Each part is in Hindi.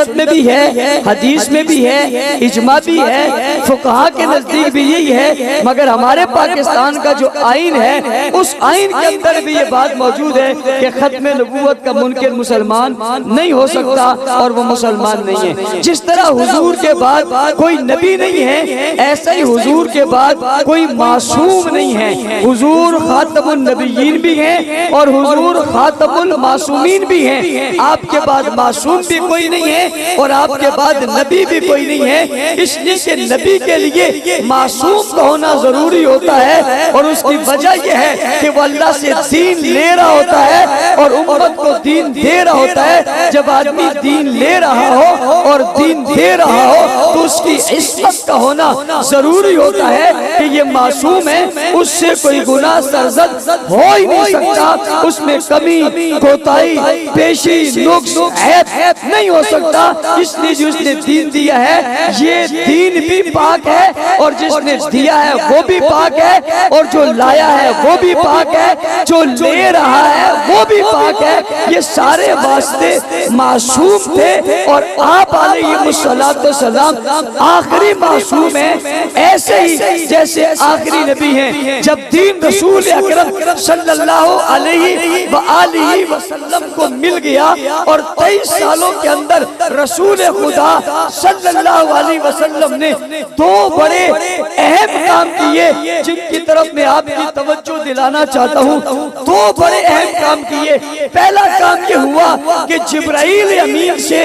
सुन्नत में भी है, हदीस में भी है, इजमा भी है, फुकहा के नजदीक भी यही है। मगर हमारे पाकिस्तान का जो आइन है उस आइन के अंदर भी ये बात मौजूद है कि खत्म नबूवत का मुनकिर मुसलमान नहीं हो सकता और वो मुसलमान नहीं है। जिस तरह हुजूर के बाद कोई नबी नहीं है, ऐसा ही हुजूर के बाद कोई मासूम नहीं है। हुजूर खातमुन नबीयीन भी हैं और हुजूर खातमुल मासूमीन भी हैं। आपके बाद मासूम भी कोई नहीं है और आपके बाद नबी भी कोई नहीं है। इसलिए कि नबी के लिए मासूम का होना जरूरी होता है और उसकी वजह यह है कि वो अल्लाह से दीन ले रहा होता है और उम्मत को दीन दे रहा होता है। जब आदमी दीन ले रहा हो और दीन दे रहा हो तो उसकी इज्जत का होना जरूरी होता है कि ये मासूम है, उससे कोई गुनाह सरजद हो ही नहीं सकता, उसमें कमी कोताही पेशी नुक्स ऐब नहीं हो सकता। इसलिए जिसने दीन दिया है ये दीन भी पाक है और जिसने दिया है वो भी पाक है और जो लाया है वो भी पाक है, जो ले रहा है वो भी पाक है। ये सारे वास्ते मासूम थे और आप अलैहिस्सलाम आखिरी मासूम है, ऐसे ही जैसे आखिरी नबी हैं। जब दीन रसूल अकरम सल्लल्लाहु अलैहि व आलिहि वसल्लम को मिल गया और 23 सालों के अंदर रसूल खुदा सल्लल्लाहु अलैहि वसल्लम ने दो बड़े अहम काम किए जिनकी तरफ मैं आपकी तवज्जो दिलाना चाहता हूँ। दो बड़े अहम काम किए। पहला काम ये हुआ कि जिब्राइल अमीन से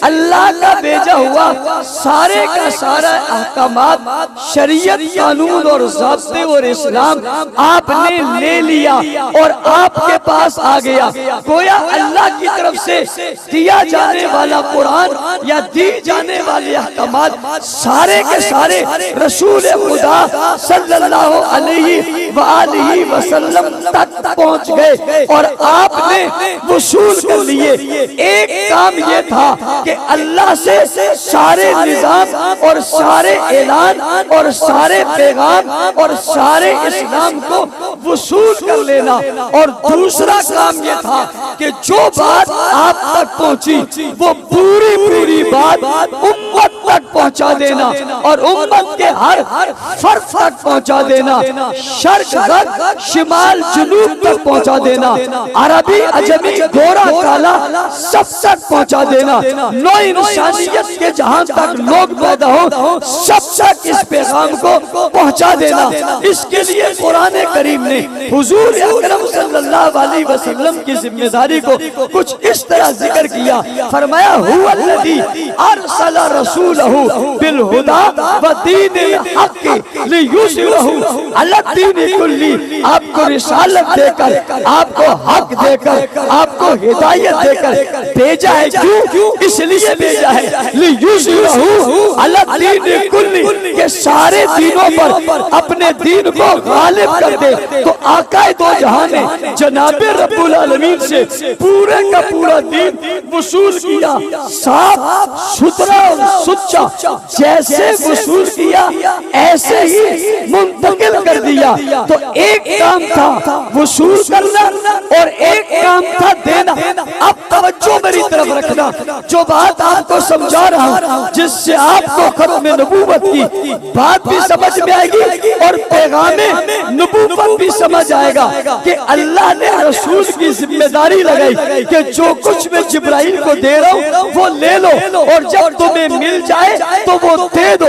अल्लाह का भेजा हुआ सारे का सारा अहकामात शरीयत कानून और ज़ाब्ते और इस्लाम आपने ले लिया और आपके पास आ गया। गोया अल्लाह की तरफ से दिया जाने वाला कुरान या दी जाने वाले अहकामात सारे के सारे रसूल खुदा सल्लल्लाहु अलैहि व आलिहि वसल्लम तक पहुंच गए और आपने वसूल कर लिए। एक काम ये था कि अल्लाह से सारे निजाम और सारे ऐलान और सारे पैगाम और सारे इस्लाम को वसूल कर लेना और दूसरा काम ये था कि जो बात आप तक पहुंची वो पूरी पूरी बात उम्मत तक पहुंचा देना और उम्मत के हर फर्द तक पहुंचा देना, शर्क गर्द शिमाल जुनूब तक पहुंचा देना, अरबी अजमी गोरा काला सब तक पहुंचा देना, नौ इंसानियत के जहां तक लोग पैदा हो सब तक इस पैगाम को पहुंचा देना। इसके लिए कुरान करीम ने हुजूर अकरम सल्लल्लाहु अलैहि वसल्लम की जिम्मेदारी को कुछ इस तरह जिक्र किया। फरमाया हुवल्लज़ी अरसला रसूलहु बिल हुदा व दीनिल हक़ लियुज़हिरहु अला दीनि कुल्ली। आपको रिसालत देकर, आपको हक देकर, आपको हिदायत देकर भेजा है। क्यों? इसलिए भेजा है लियुज़हिरहु अला दीनि कुल्ली के सारे दीनों पर अपने दीन को गालिब कर दे। तो आकाए दो जहां ने जनाबे रब्बुल आलमीन से पूरे का पूरा दीन वसूल किया, साफ सुथरा और सुच्चा जैसे वसूल किया ऐसे ही मुंतकिल कर दिया। तो एक काम था वसूल करना और एक काम था देना। अब तवज्जो मेरी तरफ रखना, जो बात आपको समझा रहा हूँ जिससे आपको खत्म नबूवत की बात भी समझ में आएगी और पैगामे नबूवत भी समझ आएगा कि अल्लाह ने रसूल की जिम्मेदारी लगाई कि जो कुछ मैं जिब्राइल को दे रहा हूँ वो ले लो और जब तुम्हें मिल जाए तो वो दे दो।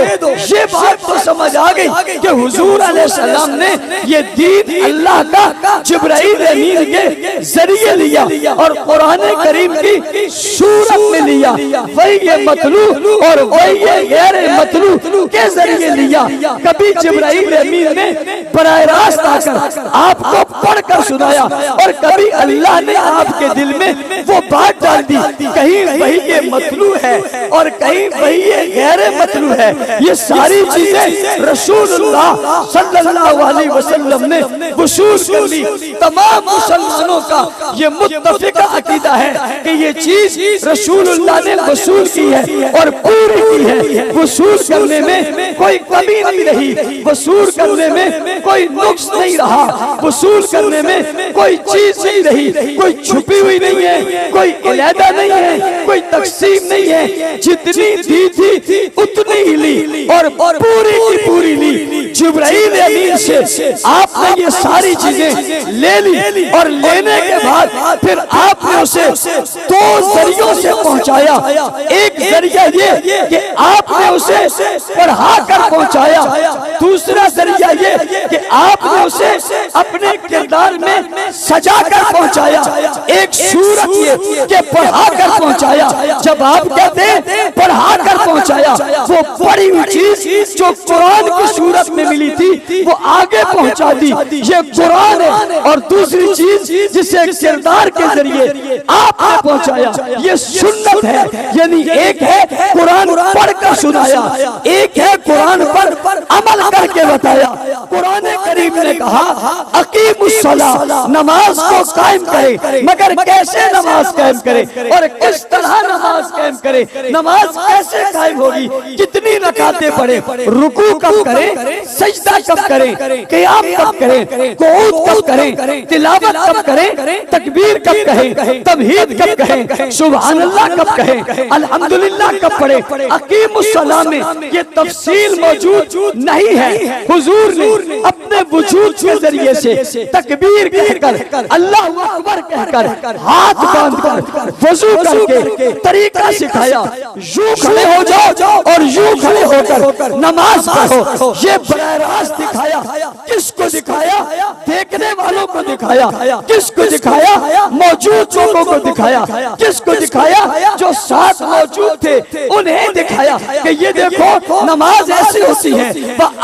ये बात तो समझ आ गई कि हुजूर अलैहिस्सलाम ने ये दीन अल्लाह का जिब्राइल अमीन के जरिए लिया और कुरान करीम की सूरत में लिया। वही ये मतलू और वही ये गैर मतलू के जरिए लिया। कभी जिब्राइल अमीन ने बराह रास्त आकर आपको पढ़कर सुनाया और कभी अल्लाह ने आपके दिल में वो बात डाल दी, कहीं वही ये मतलू है और कहीं वही ये गैर मतलू है। ये सारी चीजें रसूलुल्लाह सल्लल्लाहु अलैहि वसल्लम ने वसूल कर ली। तमाम मुसलमानों का ये मुत्तफिका अकीदा है कि ये चीज रसूलुल्लाह ने वसूल की है और पूरी की है। वसूल करने में कोई कमी नहीं रही, वसूल करने में कोई नुक्स नहीं रहा, वसूल करने में कोई चीज नहीं रही, कोई छुपी हुई नहीं है, कोई इलादा नहीं है, कोई तकसीम नहीं है। जितनी दी थी उतनी ही ली और पूरी की पूरी ली। जिब्राइल अमीन से आपने ये सारी चीजें ले ली और लेने के बाद फिर आपने उसे दो जरियों से पहुंचाया। एक जरिया ये कि आपने उसे पढ़ा कर पहुंचाया, दूसरा जरिया ये कि आपने उसे अपने किरदार में सजा कर पहुंचाया। एक सूरत ये कि पढ़ा कर पहुंचाया। जब आप कहते हैं पढ़ा कर पहुंचाया, वो पढ़ी हुई चीज जो कुरान की सूरत में मिली थी वो आगे पहुंचा दी, ये कुरान है। और दूसरी चीज जिसे किरदार के जरिए आपने पहुंचाया ये सुन्नत है। यानी एक है कुरान पढ़कर सुनाया, एक है कुरान पर अमल करके बताया। कुरान करीम ने कहा अकीमुस्सला, नमाज को कायम करे, मगर कैसे नमाज कायम करे और किस तरह नमाज कायम करे, नमाज कैसे कायम होगी, कितनी रकातें पढ़े, रुकू कब करें, सजदा कब करें, क़ियाम कब करें, कुऊद कब करें, तिलावत कब करें, तकबीर कब कहें, तमहीद कब कहें, सुभान अल्लाह कब कहें, अल्हम्दुलिल्लाह कब पढ़े। अकीमुस्सलाह में ये तफसील मौजूद नहीं है। हुजूर ने अपने वजूद के जरिए से तकबीर कहकर, अल्लाह अकबर कहकर, हाथ बांधकर वजू करके तरीका सिखाया। यूं खड़े हो जाओ और यूं खड़े होकर नमाज पढ़ो। ये बराह रास्त दिखाया। किसको दिखाया? देखने वालों को दिखाया। किसको दिखाया? मौजूद लोगों को दिखाया। किसको दिखाया? जो साथ मौजूद थे उन्हें दिखाया कि ये देखो नमाज ऐसी होती है।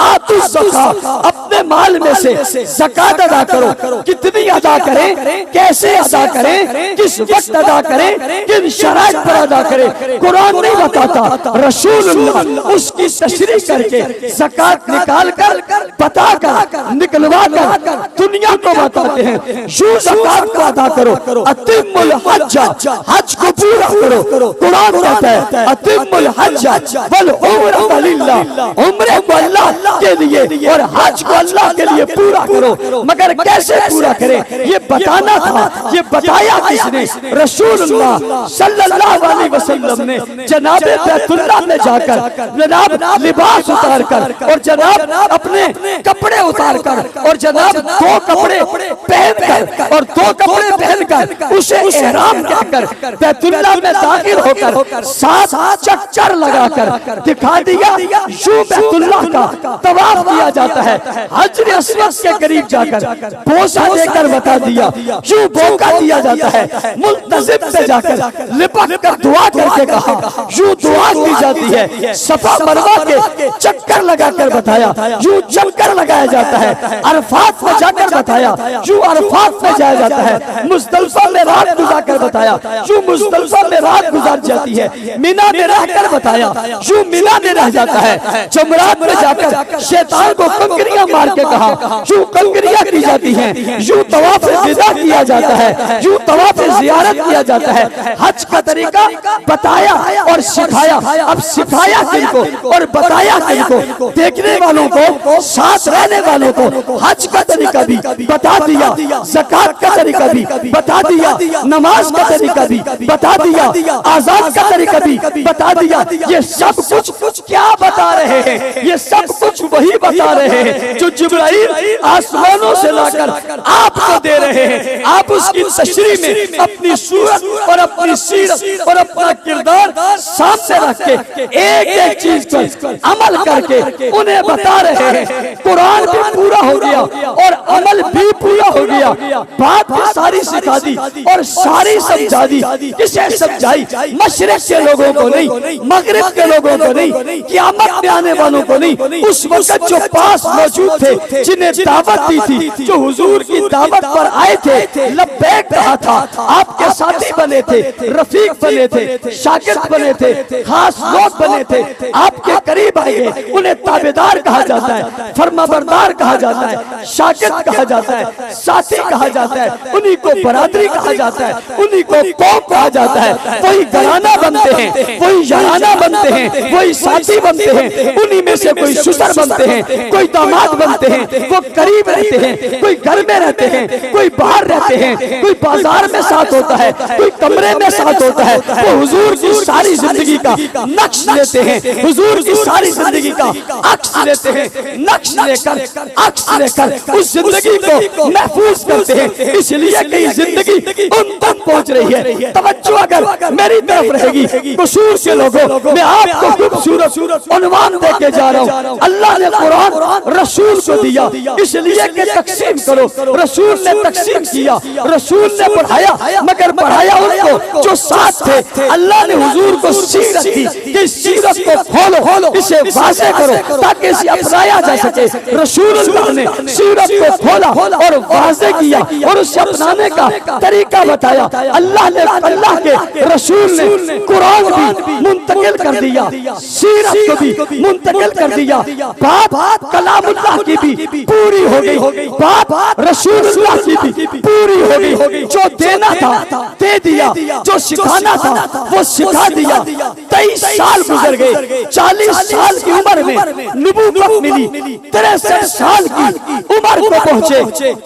आतु ज़कात, अपने माल में से ज़कात अदा करो। कितनी अदा करें, कैसे अदा करें, किस वक्त अदा करें, किन शराइत पर अदा करें, कुरान नहीं बताता। रसूलुल्लाह उसकी तशरीह करके ज़कात निकाल कर बता कर निकलवा कर दुनिया को बताते हैं। यूं ज़कात को अदा करो। अतिम्मुल हज्ज, हज को पूरा करो। कुरान कहता है अतिम्मुल हज्ज वल उम्रता लिल्लाह, उम्रे को अल्लाह के लिए और हज को अल्लाह के लिए पूरा करो। मगर कैसे पूरा करें ये बताना था। ये बताया किसने? रसूलुल्लाह सल्लल्लाहु अलैहि वसल्लम ने जनाबे बैतुल्लाह में जाकर जनाब लिबास उतार कर और जनाब अपने कपड़े उतार कर और जनाब दो कपड़े पहन कर और दो कपड़े पहनकर उसे इहराम कहकर बैतुल्लाह में दाखिल होकर सात चक्कर लगाकर दिखा दिया। यूं बैतुल्लाह का तवाफ किया जाता है। हजर अस्वद के करीब जाकर बोसा देकर बता दिया। यूं बोका दिया जाता है। मुल्तजिम से जाकर लिपट कर दुआ करके कहा। यूं दुआ की जाती है। सफा मरवा के चक्कर लगाकर बताया। यूं चक्कर लगाया जाता है। अरफात में जाकर बताया। यूं अरफात में जाया जाता है। मुज़दलिफा में रात गुजारकर बताया। यूं मुज़दलिफा में रात गुजार जाती है। मिना में रहकर बताया। यूं मिना में रह जाता है। जमरात में जाकर शैतान को कंकरियां मार के कहा। यूं कंकरियां की जाती हैं। यूं तवाफ विदा किया जाता है। यूं तवाफ ज़ियारत किया जाता है। हज का तरीका बताया और सिखाया। अब सिखाया किनको और बताया किनको? देखने वालों को, साथ रहने वालों को हज का तरीका भी बता दिया, ज़कात का तरीका भी बता दिया, नमाज का तरीका भी बता दिया, आज़ान का तरीका भी बता दिया। ये सब कुछ क्या बता रहे हैं? ये सब कुछ वही बता रहे हैं जो जिब्राइल आसमानों से लाकर आपको दे रहे हैं। आप उसकी तशरीह में अपनी सूरत और अपनी सीरत और अपना किरदार सामने रख के एक एक चीज पर अमल करके उन्हें बता रहे हैं। कुरान भी पूरा हो गया और अमल भी पूरा हो गया। बात भी सारी सिखा दी और सारी समझा दी। किसे समझाई? मशरिक के लोगों को नहीं, मगरिब के लोगों को नहीं, क़यामत में आने वालों को नहीं। उस वक्त जो पास मौजूद थे, जिन्हें दावत दी थी, जो हुजूर की दावत पर आए थे, लब्बैक कहा था, आपके साथी बने थे, रफीक बने थे, शागिर्द बने थे, खास लोग बने थे, आपके करीब आएंगे, उन्हें ताबेदार कहा जाता है, फरमाबरदार कहा जाता है, शागिर्द कहा जाता है, साथी कहा जाता है, उन्हीं को बरादरी कहा जाता है, उन्हीं को कौम कहा जाता है। वही घराना बनते हैं, वही याराना बनते हैं, वही साथी बनते हैं, उन्हीं में से कोई ससुर बनते हैं, कोई दामाद बनते हैं, वो करीब रहते हैं, कोई घर में रहते हैं, कोई बाहर रहते हैं, कोई बाजार में साथ होता है, कोई कमरे में साथ होता है। वो हुजूर की सारी जिंदगी का नक्श लेते हैं, हुजूर की सारी जिंदगी का अक्स लेते हैं, नक्श लेकर अक्स लेकर उस जिंदगी को महफूज करते हैं। इसलिए कई जिंदगी उन तक पहुंच रही है। तवज्जो अगर मेरी तरफ रहेगी, कसूर के लोगों, मैं आपको खूबसूरत उन्वान देके जा रहा हूँ। अल्लाह ने कुरान रसूल को दिया, इसलिए कि तकसीम करो। रसूल ने तकसीम किया, रसूल ने पढ़ाया, मगर पढ़ाया उनको जो साथ थे। अल्लाह ने हुजूर को सीरत दी कि सीरत को खोलो, इसे वाज़े करो ताकि इसे अपनाया जा सके। रसूलुल्लाह ने सीरत को खोला और वाज़े किया और उसे अपनाने का तरीका बताया। अल्लाह के रसूल ने कुरान भी मुंतकिल कर दिया, सीरत को भी मुंतकिल कर दिया। बात कलामुल्लाह की भी पूरी हो गई, बात रसूलुल्लाह की भी पूरी हो गई। जो देना था दे दिया, जो सिखाना था वो सिखा दिया। 23 साल गुजर गए, 40 साल की उम्र में नबूवत मिली, 63 साल की उम्र को पहुंचे,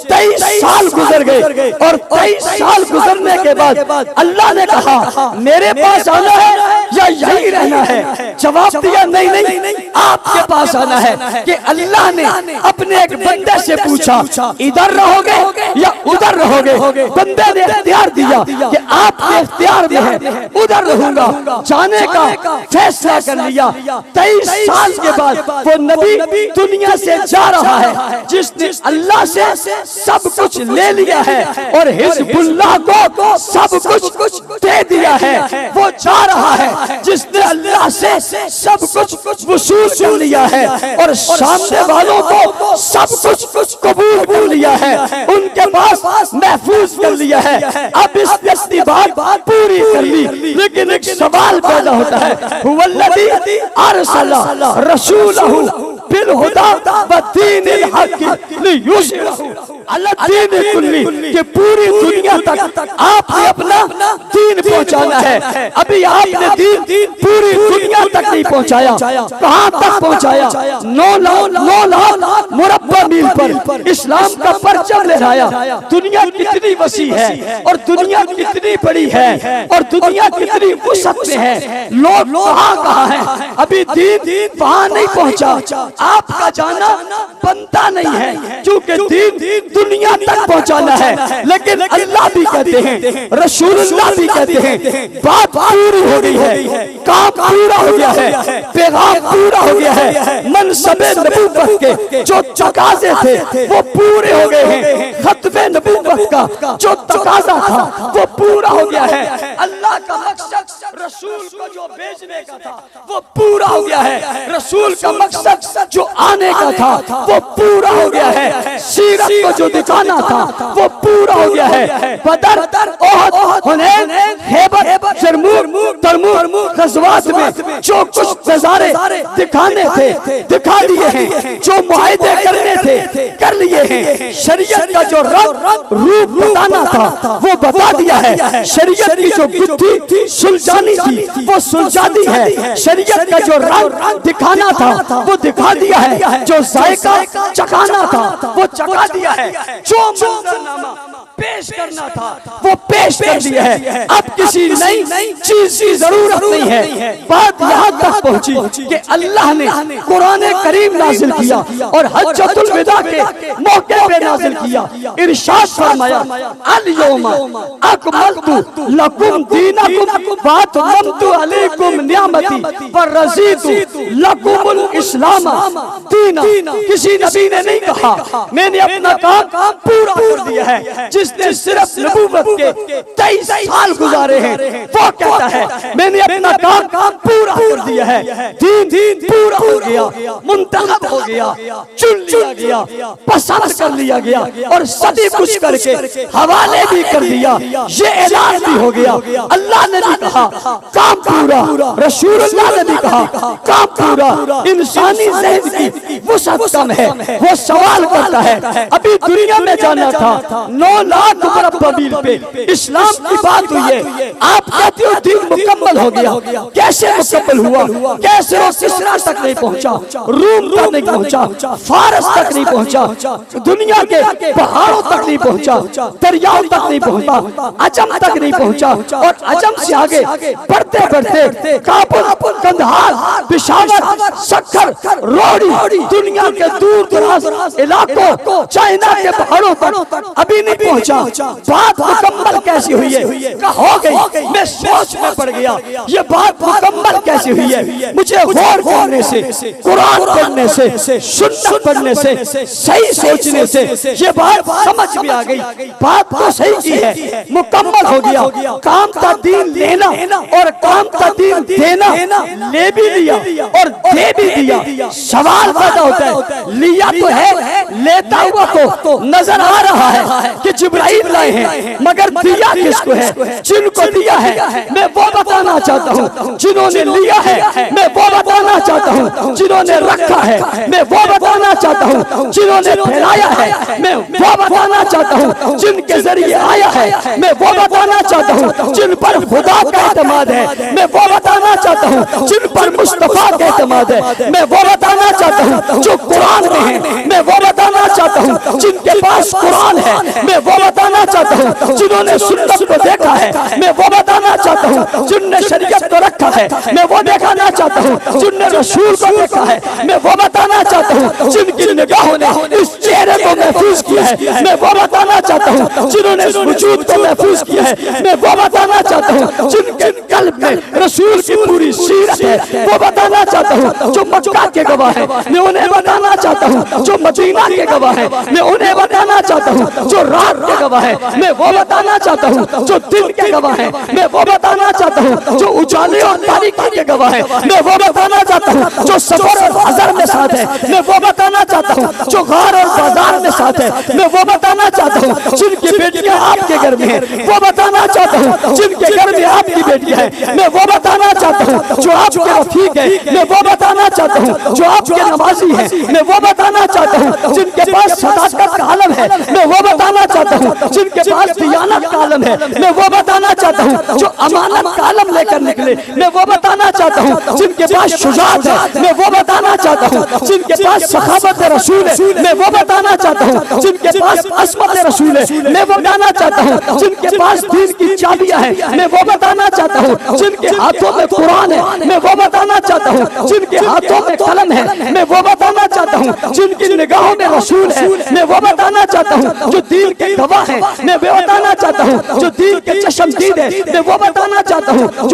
23 साल गुजर गए और 23 साल गुजरने के बाद अल्लाह ने कहा मेरे पास आना है या यही रहना है? जवाब दिया नहीं, आपके पास आना है। कि अल्लाह ने अपने एक बंदे से पूछा इधर रहोगे या उधर रहोगे? बंदे ने इख्तियार दिया कि आपके इख्तियार में है, उधर रहूंगा। जाने का फैसला कर लिया। 23 साल के बाद वो नबी दुनिया से जा रहा है जिसने अल्लाह से सब कुछ ले लिया है और हिजबुल्लाह को सब कुछ दे दिया है। वो जा रहा है जिसने अल्लाह से सब कुछ वसूल कर लिया है और सामने वालों को सब कुछ कबूल कर लिया है, उनके पास महफूज कर लिया है। अब इसकी बात पूरी कर ली, लेकिन एक सवाल पैदा होता है, हुवल्लज़ी अरसला रसूलहु बिलहुदा व दीनिल हक़ लियुज़हिरहु अला दीनि कुल्ली, कि पूरी दुनिया तक आपने अपना दीन पहुंचाना है। अभी आपने दीन पूरी दुनिया तक नहीं पहुंचाया। कहां तक पहुंचाया? 9 लाख मुरब्बा मील पर इस्लाम का परचम लहराया। दुनिया कितनी वसी है और दुनिया कितनी बड़ी है और दुनिया कितनी वसत में है। लोग कहां हैं? अभी दीन वहां नहीं पहुंचा। आपका जाना बनता नहीं है, क्योंकि दीन दुनिया तक पहुंचाना है। लेकिन अल्लाह भी कहते हैं, रसूलुल्लाह भी कहते हैं, बात पूरी हो गई है, काम पूरा हो गया है, पैगाम पूरा हो गया है। मनसबे नबूवत के जो तकाज़े थे वो पूरे हो गए हैं। खत्मे नबूवत का जो तकाज़ा था वो पूरा हो गया है। अल्लाह का मकसद रसूल को जो भेजने का था वो पूरा हो गया है। रसूल का मकसद जो आने का था वो पूरा हो गया है। सीरत को जो दिखाना था वो पूरा हो गया है। बदर, ओहद, हुनैन, खैबर, यरमूक, तरमुक गज़वात में जो कुछ नज़ारे दिखाने थे दिखा दिए हैं, जो मुआहिदे करने थे कर लिए हैं। शरीयत का जो रंग रूप बताना था वो बता दिया है। शरीयत की जो गुत्थी सुलझानी थी वो सुलझा दी है। शरीयत का जो रंग दिखाना था वो दिखा दिया है। जो जायका चखाना था वो चखा दिया है। जो मंजरनामा पेश करना था वो पेश कर दिया है। अब किसी नई चीज की जरूरत नहीं है। बात यहाँ तक पहुँची कि अल्लाह ने कुरान करीम नाजिल किया और हज्जतुल विदा के मौके पे नाजिल किया। इरशाद फरमाया अल यौमा अकमलतु लकुम दीनकुम व अतममतु अलैकुम निअमती व रज़ीतु लकुमुल इस्लाम दीना। किसी नबी ने नहीं कहा मैंने अपना काम पूरा कर दिया है। जिसने सिर्फ नबूवत के 23 साल गुजारे हैं वो कहता है मैंने अपना काम पूरा कर दिया है। दीन दीन पूरा हो गया, मुंतखब हो गया, चुन लिया गया, पसंद कर लिया गया और सभी कुछ करके हवाले भी कर दिया। ये ऐलान भी हो गया, अल्लाह ने भी कहा काम पूरा, रसूलुल्लाह ने भी कहा काम पूरा। इंसानी ज़हन की वुसअत कम है, वो सवाल करता है अभी दुनिया में जाना था 9 लाख मुरब्बा मील पे इस्लाम की बात हुई है, आप कहते हो दीन मुकम्मल हो गया। कैसे मुकम्मल हुआ? कैसे वो किस्रा तक नहीं पहुंचा, रूम तक नहीं पहुंचा, फारस तक नहीं पहुंचा, दुनिया के पहाड़ों तक नहीं पहुंचा, दरियाओं तक नहीं पहुंचा, अजम तक नहीं पहुंचा और अजम से आगे बढ़ते बढ़ते काबुल, कंधार, पेशावर, सक्कर, रोड़ी, दुनिया के दूर दराज इलाकों, चाइना के पहाड़ों तक अभी नहीं पहुंचा। बात मुकम्मल कैसी हुई है? हो गई। मैं सोच में पड़ गया ये बात मुकम्मल कैसी हुई है। मुझे गौर करने से, कुरान पढ़ने से, सुन्नत पढ़ने से, सही सोचने से ये बात समझ में आ गई। बात तो सही की है, मुकम्मल हो गया। काम का दीन लेना और काम का दीन देना, ले भी लिया और दे भी दिया। सवाल पैदा होता है लिया तो है, लेता हुआ तो नजर आ रहा है कि जिब्राइल लाए हैं, मगर दिया किसको है? जिनको दिया है मैं वो बताना चाहता हूँ, जिन्होंने लिया है मैं वो बताना चाहता हूँ, जिन्होंने रखा है मैं वो बताना चाहता हूँ, जिन्होंने फैलाया है मैं वो बताना चाहता हूँ, जिनके जरिए आया है मैं वो बताना चाहता हूँ, जिन पर खुदा का एतमाद है मैं वो बताना चाहता हूँ, जिन पर मुस्तफा का एतमाद है मैं वो बताना चाहता हूँ, जो कुरान में है मैं वो बताना चाहता हूँ, जिनके पास कुरान है मैं वो बताना चाहता हूँ, जिन्होंने सुन्नत को देखा है मैं वो बताना चाहता हूँ, जिनने शरीयत को रखा है मैं वो दिखाना चाहता हूँ, जिनने रसूल को देखा है मैं वो बताना चाहता हूँ, जिनकी निगाहों ने इस चेहरे को महफूज किया है मैं वो बताना चाहता हूँ, जिन्होंने इस वजूद को महफूज किया है मैं वो बताना चाहता हूँ, जिनके कल्ब में रसूल की पूरी सीरत है वो बताना चाहता हूँ, जो मक्का के गवाह है मैं उन्हें बताना चाहता हूँ, जो मदीना के गवाह है मैं उन्हें बताना चाहता हूँ, जो रात के गवाह है मैं वो बताना चाहता हूँ, जो दिन के गवाह है मैं वो बताना चाहता हूँ, जो उजाले और तारीकी के गवाह है मैं वो बताना चाहता हूँ, जो सफर और हज़र में साथ है मैं वो बताना चाहता हूँ, जो गार और बाजार में साथ है मैं वो बताना चाहता हूँ, जिनकी बेटियां आपके घर में है वो बताना चाहता हूँ, जिनके घर में आपकी बेटियां है मैं वो बताना चाहता हूँ, जो आपके रफीक है मैं वो बताना चाहता हूँ, जो आपके नमाजी है मैं वो बताना चाहता हूँ, जिनके पास सदाकत का आलम है मैं वो बताना चाहता हूँ, जिनके पास दियानत का आलम है मैं वो बताना चाहता हूँ, जो अमानत का आलम लेकर निकले मैं वो बताना चाहता हूँ, जिनके पास शुजाअत है मैं वो बताना चाहता हूँ, जिनके पास सखावत रसूल है मैं वो बताना चाहता हूँ, जिनके पास असमत रसूल है मैं वो बताना चाहता हूँ, जिनके पास दीन की चाबियां हैं मैं वो बताना चाहता हूँ, जिनके हाथों में कुरान है मैं वो बताना चाहता हूँ, जिनके हाथों में कलम है मैं वो बताना चाहता हूँ, जिनकी निगाहों में रसूल है मैं वो बताना चाहता हूँ, जो दीन के गवाह है मैं वो बताना चाहता हूँ, जो दीन के चश्मदीद है मैं वो बताना चाहता हूँ,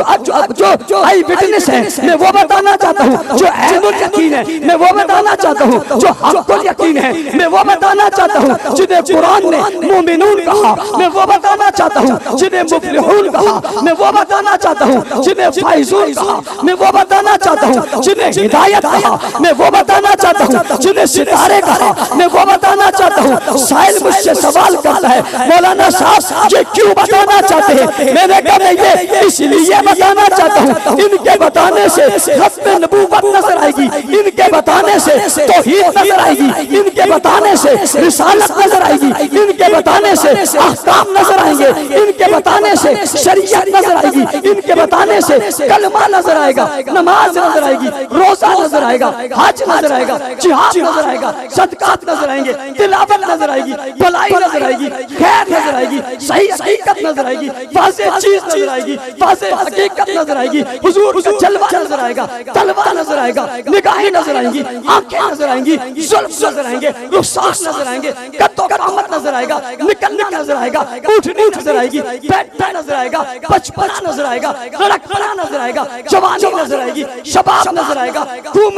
जो आई विटनेस है मैं वो बताना चाहता हूँ, जो ऐनुल यकीन है मैं वो बताना चाहता हूँ, जो हक़्क़ुल यकीन है मैं वो बताना चाहता हूँ, जिन्हें कुरान ने मुमिनून कहा मैं वो बताना चाहता हूँ, जिन्हें मुफ्लिहून कहा मैं वो बताना चाहता हूँ, जिन्हें फाइजून कहा मैं वो बताना चाहता हूँ, जिन्हें हिदायत कहा मैं वो बताना चाहता हूँ, जिन्हें सितारे कहा मैं वो बताना चाहता हूँ। साहिल मुझसे सवाल करता है मौलाना साहब ये क्यों बताना चाहते हैं? मैंने कहा मैं ये इसलिए बताना चाहता हूँ, इनके बताने से खत्म नबूवत नजर आएगी, इनके बताने से तौहीद नजर आएगी, इनके बताने से रिसालत नजर आएगी, इनके बताने से अहकाम नजर आएंगे, इनके बताने से शरीयत नजर आएगी, इनके बताने से कलमा नजर आएगा, नमाज नजर आएगी, रोजा नजर आएगा, हज नजर आएगा, जिहाद नजर आएगा, सदकात नजर आएंगे, तिलावत नजर आएगी, भलाई नजर आएगी, खैर नजर आएगी, सही हकीकत नजर आएगी, वाज़ेह चीज नजर आएगी, वाज़ेह हकीकत नजर आएगी, हुजूर का जलवा नजर आएगा, तलवा नजर आएगा, निगाहें नजर आएंगी, आंखें नजर आएंगी, जुल्फ नजर आएंगे, रुखसार नजर आएंगे, कद्दो कामत नजर आएगा, निकलना नजर आएगा, उठनी नजर आएगी, बैठना नजर आएगा, बचपना नजर आएगा, लड़कपना नजर आएगा, जवानी नजर आएगी, शबाब नजर आएगा, घूमना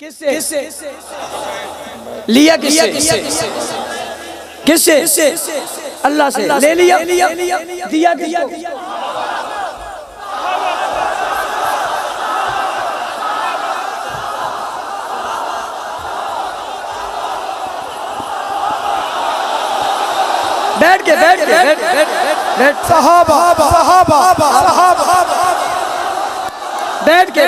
किससे लिया? किससे? अल्लाह से ले लिया। दिया किसको? बैठ के सहाबा बैठ के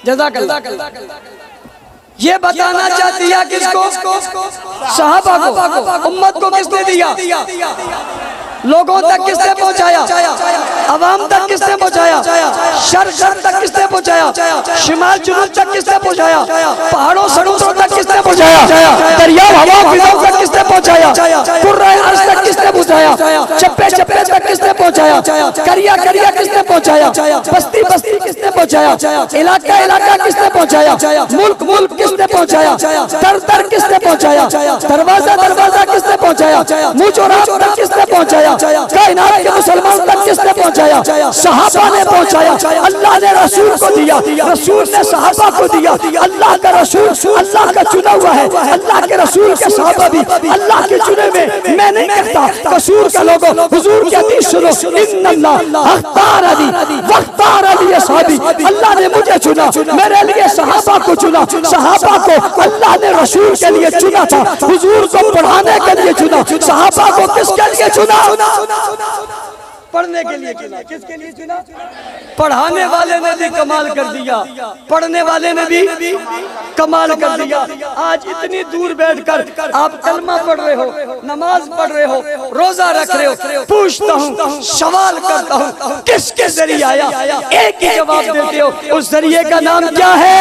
जज़ाकल्लाह। ये बताना चाहती है किसको? सहाबा को। उम्मत को किसने दिया? लोगों तक किसने पहुंचाया? अवाम तक किसने पहुंचाया? शर्क तक किसने पहुंचाया? शिमाल जुनूब तक किसने पहुंचाया? पहाड़ों समुद्रों तक किसने पहुंचाया? दरिया हवा फिजाओं तक किसने पहुंचाया? कुर्रा अर्श तक किसने पहुंचाया? चप्पे चप्पे तक किसने पहुंचाया? करिया करिया किसने पहुंचाया? बस्ती बस्ती किसने पहुंचाया? इलाका इलाका किसने पहुंचाया? मुल्क मुल्क किसने पहुंचाया? दर दर किसने पहुंचाया? दरवाजा दरवाजा किसने पहुंचाया? मुजरात तक किसने पहुंचाया? कायनात के मुसलमान तक किसने पहुंचाया? सहाबा ने पहुंचाया। अल्लाह ने रसूल को दिया, रसूल ने सहाबा को दिया। अल्लाह का रसूल अल्लाह का चुना हुआ है। अल्लाह के रसूल के सहाबा भी अल्लाह के चुने में। मैं नहीं कहता कसूर का लोगों, हुजूर की हदीस सुनो, इन्नल्लाह अख्तारनी वख्तारनी असहाबी। अल्लाह ने मुझे चुना, मेरे लिए सहाबा को चुना। सहाबा को अल्लाह ने रसूल के लिए चुना था, हुजूर को पढ़ाने के लिए चुना। सहाबा को किसके लिए चुना? पढ़ने के लिए चुना। किसके लिए चुना? पढ़ाने वाले ने भी कमाल कर दिया, पढ़ने वाले ने भी कमाल कर दिया। आज इतनी दूर बैठकर आप कलमा पढ़ रहे हो, नमाज पढ़ रहे हो, रोजा रख रहे हो। पूछता हूँ, सवाल करता हूँ, किसके जरिए आया? एक ही जवाब देते हो, उस जरिए का नाम क्या है?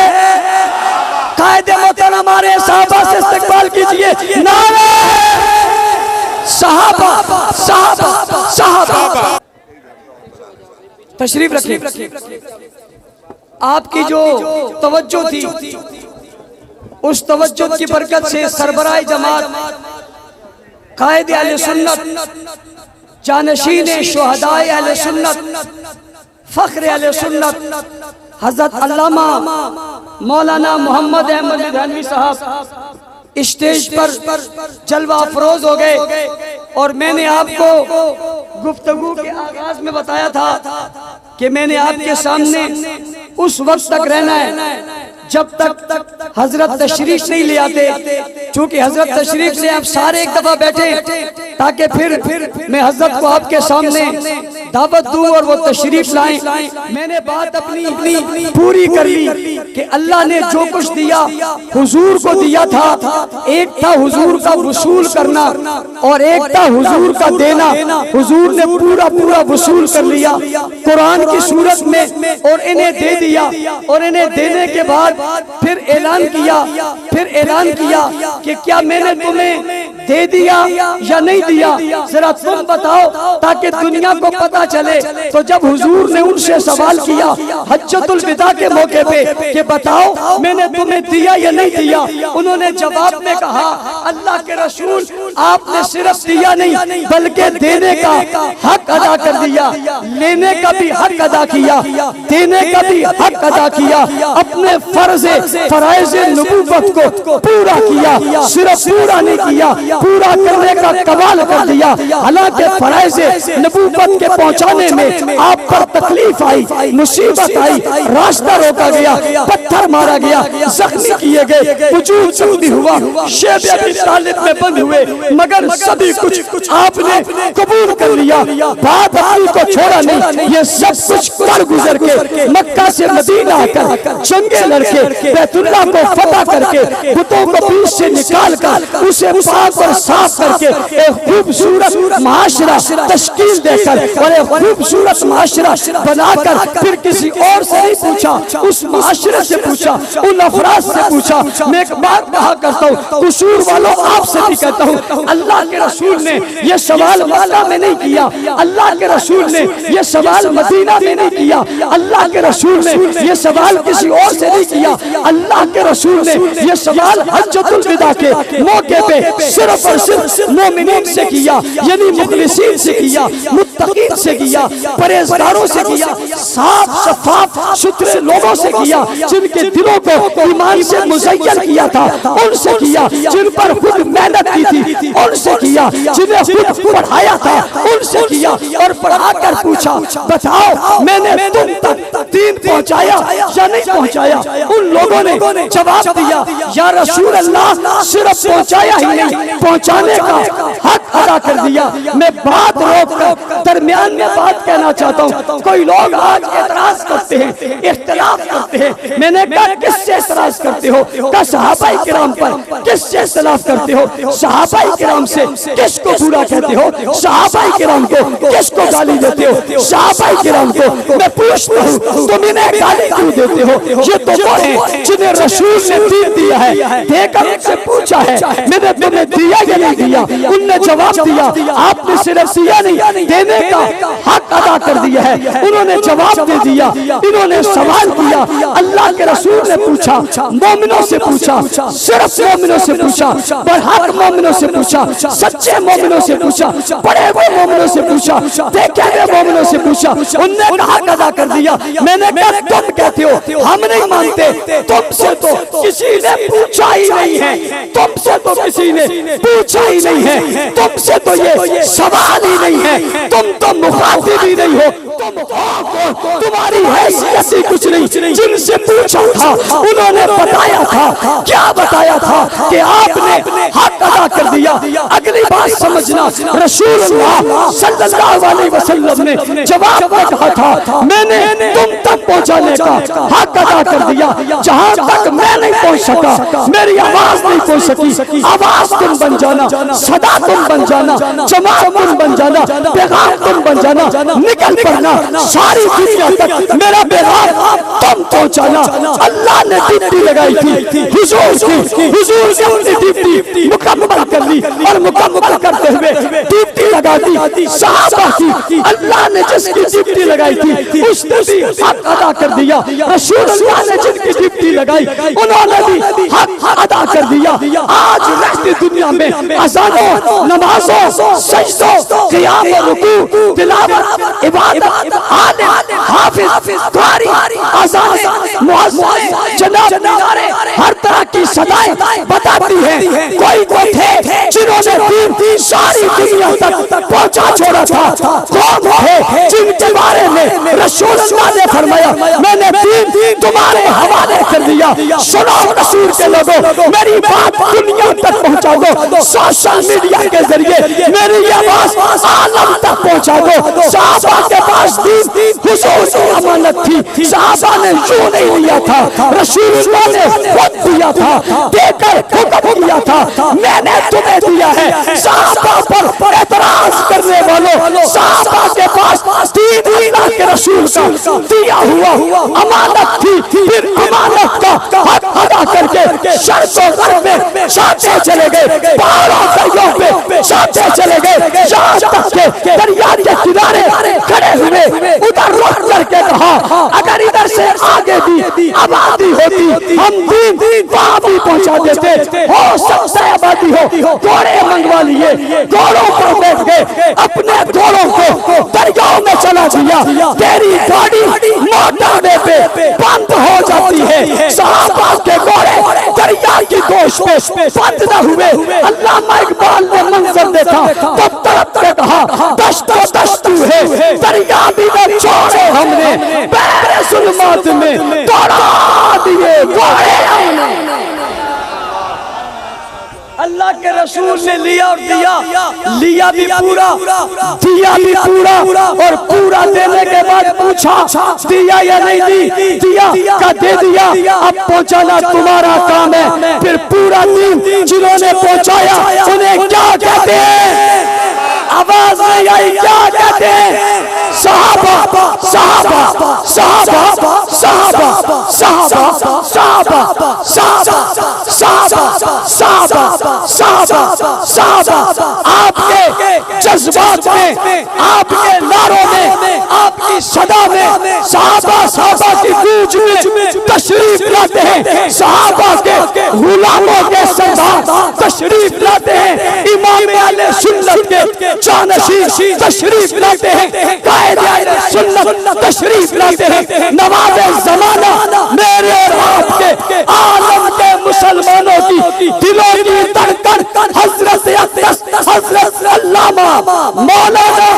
कायदे मोहतरम हमारे सहाबा से इस्तकबाल कीजिए। नारे सहाबा सहाबा सहाबा। तशरीफ रखिए। आपकी जो तवज्जो थी, उस तवज्जो की बरकत से सरबराह जमात कायदे अहले सुन्नत, जानशीन शुहदाए अहले सुन्नत, फख्र अहले सुन्नत हजरत अल्लामा मौलाना मोहम्मद अहमद लुधियानवी साहब स्टेज पर जलवा अफरोज हो गए। और मैंने आपको गुफ्तगू के आगाज में बताया था कि मैंने आपके सामने उस वक्त तक रहना है जब तक हजरत तशरीफ नहीं ले आते। चूंकि हजरत तशरीफ ले आप सारे एक दफा बैठे, ताकि फिर मैं हजरत को आपके सामने दावत दूं और वो तशरीफ लाएं। मैंने बात अपनी पूरी कर ली कि अल्लाह ने जो कुछ दिया हुजूर को दिया था। एक था हुजूर का वसूल करना और एक था हुजूर का देना। हुजूर ने पूरा पूरा वसूल कर लिया कुरान की सूरत में और इन्हें दे दिया। और इन्हें देने के बाद फिर ऐलान किया कि क्या मैंने तुम्हें दे दिया या नहीं दिया, जरा तुम बताओ ताकि दुनिया को पता चले। तो जब हुजूर ने उनसे सवाल किया हज्जतुल विदा के मौके पे कि बताओ मैंने तुम्हें दिया या नहीं दिया, उन्होंने जवाब में कहा अल्लाह के रसूल आपने सिर्फ दिया नहीं बल्कि देने का हक अदा कर दिया, लेने का भी हक अदा किया, देने का भी हक अदा किया। अपने फराइज़ नबूवत को पूरा किया, सिर्फ पूरा नहीं किया, पूरा करने का कमाल कर दिया। हालांकि फराइज़ नबूवत के पहुंचाने में आप पर तकलीफ आई, मुसीबत आई, रास्ता रोका गया, पत्थर मारा गया, जख्मी किए गए, वजूद जख्मी हुआ, शेब अबी तालिब में बंद हुए, मगर सभी कुछ आपने कबूल कर लिया। बात अपनी को छोड़ा नहीं, ये सब कुछ कर गुजर के मक्का से मदीना आकर जंगे लड़के बैतुल्लाह को फतह करके बुतों को बीच से निकाल कर उसे पाक और साफ करके एक खूबसूरत माशरा तश्कील देकर और एक खूबसूरत माशरा बनाकर फिर किसी और से नहीं पूछा, उस माशरे से पूछा, उन अफराद से पूछा। मैं एक बात कहा करता हूँ, कसूर वालों आपसे भी कहता हूँ, अल्लाह के रसूल ने यह सवाल मक्का में नहीं किया, अल्लाह के रसूल ने यह सवाल मदीना में नहीं किया, अल्लाह के रसूल ने यह सवाल किसी और से नहीं किया, अल्लाह के रसूल ने यह सवाल हज्जतुल विदा के मौके पे सिर्फ और सिर्फ मोमिनीन से किया, यानी मुखलिसीन से किया, मुत्तकीन से किया, परहेजगारों से किया, साफ शफाफ सुथरे लोगों से किया, जिनके दिलों को ईमान से मुज़य्यन किया था उनसे किया, जिन पर खुद मेहनत की थी उनसे किया, जिन्हें खुद पढ़ाया था उनसे किया, और पढ़ाकर पूछा बताओ मैंने तुम तक दीन पहुंचाया या नहीं पहुंचाया। उन लोगों ने जवाब दिया या रसूल अल्लाह सिर्फ पहुंचाया ही नहीं, पहुंचाने का हक अदा कर दिया। मैं बात रोककर दरमियान में बात कहना चाहता हूँ, कोई लोग आज एतराज करते हैं, इख्तिलाफ करते हैं। मैंने कहा किससे एतराज करते हो? का सहाबाए किराम पर किससे इख्तिलाफ करते हो? सहाबाए किराम से किसको बुरा कहते हो? सहाबाए किराम को किसको गाली देते हो? सहाबाए किराम को मैं पूछता हूँ तुम इन्हें गाली क्यों देते हो? ये तो वो हैं जिन्हें रसूल ने दीन दिया है, देकर उनसे पूछा है मैंने तुम्हें दिया या नहीं दिया, उनने जवाब दिया। आपने सिर्फ दिया नहीं, देने का हक अदा कर दिया है, उन्होंने जवाब दे दिया। इन्होंने सवाल किया, अल्लाह के रसूल ने पूछा, मोमिनों से पूछा, सिर्फ मोमिनों से पूछा, बरहक मोमिनों से पूछा, सच्चे मोमिनों से पूछा, बड़े हुए मोमिनों से पूछा, देखे हुए मोमिनों से पूछा, उनने हक अदा कर दिया। मैंने कहा तुम कहते हो हम नहीं मानते, तुमसे तो किसी ने पूछा ही नहीं है, तुमसे तो किसी ने पूछा ही नहीं है, तुमसे तो ये सवाल ही नहीं है, तुम तो मुखातिब ही नहीं हो, तुम्हारी हैसियत ही कुछ नहीं। जिनसे पूछा था उन्होंने बताया था, क्या बताया था कि आपने हक अदा कर दिया। अगली बात समझना, रसूलुल्लाह सल्लल्लाहु अलैहि वसल्लम ने जवाब में कहा था मैंने तुम तक पहुंचाने का हक अदा कर दिया, जहां तक मैं नहीं पहुंच सका, मेरी आवाज नहीं पहुंच सकी, आवाज तुम बन जाना, सदा तुम बन जाना, जमात तुम बन जाना, पैगाम तुम बन जाना, निकल पड़ना सारी दुनिया तक मेरा पैगाम तुम पहुंचाना। अल्लाह ने ड्यूटी लगाई थी हुजूर की, हुजूर ने अपनी ड्यूटी मुकम्मल कर ली और मुकम्मल करते हुए ड्यूटी लगा दी सहाबा की। अल्लाह ने जिसकी ड्यूटी लगाई थी उसने भी हक अदा कर दिया, रसूलुल्लाह ने जिनकी ड्यूटी लगाई उन्होंने भी हक अदा कर दिया। आज रहती दुनिया में अज़ानों, नमाजों, सजदों, क़ियाम, रुकू, तिलावत, इबादत, आलिम, हाफिज, क़ारी, अज़ान, मुअज़्ज़िन, जनाब मीनारे, हर तरह की सदाएं बताती हैं कोई थे जिन्होंने दीन सारी दुनिया तक पहुंचा छोड़ा था। कौन थे जिनके बारे में रसूलुल्लाह ने फरमाया मैंने दीन तुम्हारे हवाले कर दिया। सुनो रसूल के लोगों, मेरी बात दुनिया तक पहुंचा दो, सोशल मीडिया के जरिए मेरी आवाज आलम तक पहुंचा दो। सहाबा के पास दीन हुजूर की अमानत थी, सहाबा ने यूं नहीं लिया था, रसूलुल्लाह ने खुद दिया था, देकर हुक्म किया था मैंने तुम्हें दिया है। सहाबा पर एतराज करने वालों, सहाबा के पास दीन अल्लाह के रसूल का दिया हुआ अमानत थी, फिर अमानत का हक अदा करके शर्तों में जाते चले गए, पहाड़ों दरियों पे जाते चले गए, यहाँ तक के दरिया के किनारे खड़े हुए उधर रुक करके कहा अगर इधर से आगे भी आबादी होती हम दीन वहां भी पहुंचा देते। हो सकता है आबादी हो, घोड़े मंगवा लिए, घोड़ों पर बैठ गए, अपने घोड़ों को दरियाओं में चला दिया, तेरी गाड़ी मोटावे पे बंद हो जाती है। सहाबा के घोड़े दरिया की गोश पे बंद न हुए। अल्लामा इकबाल ने मंजर देखा तो तड़प के कहा दश्तो दस्तू है, दरिया भी न छोड़े हमने, पैरे जुल्मात में दौड़ा दिए घोड़े हमने। अल्लाह के रसूल ने लिया और दिया, लिया भी पूरा, दिया भी पूरा, और पूरा देने के बाद पूछा दिया या नहीं दी, दिया का दे दिया, अब पहुंचाना तुम्हारा काम है। फिर पूरा दिन जिन्होंने पहुंचाया उन्हें क्या कहते हैं? आवाज नहीं आई, क्या कहते हैं? सहाबा सहाबा सहाबा सहाबा सहाबा सहाबा सहाबा सहाबा सहाबा सहाबा। आपके जज्बात में, आपके नारों में, आपकी सदा में सहाबा सहाबा की गूंज में तशरीफ लाते हैं, सहाबा के गुलामों के सरदार तशरीफ लाते हैं, इमाम अहले सुन्नत के जानशी तशरीफ लाते हैं, कायदे अहले सुन्नत तशरीफ लाते हैं, नवाबे ज़माना मेरे और आपके आलम के मुसलमानों की दिलों की धड़कन हज़रत अक़दस हज़रत अल्लामा मौलाना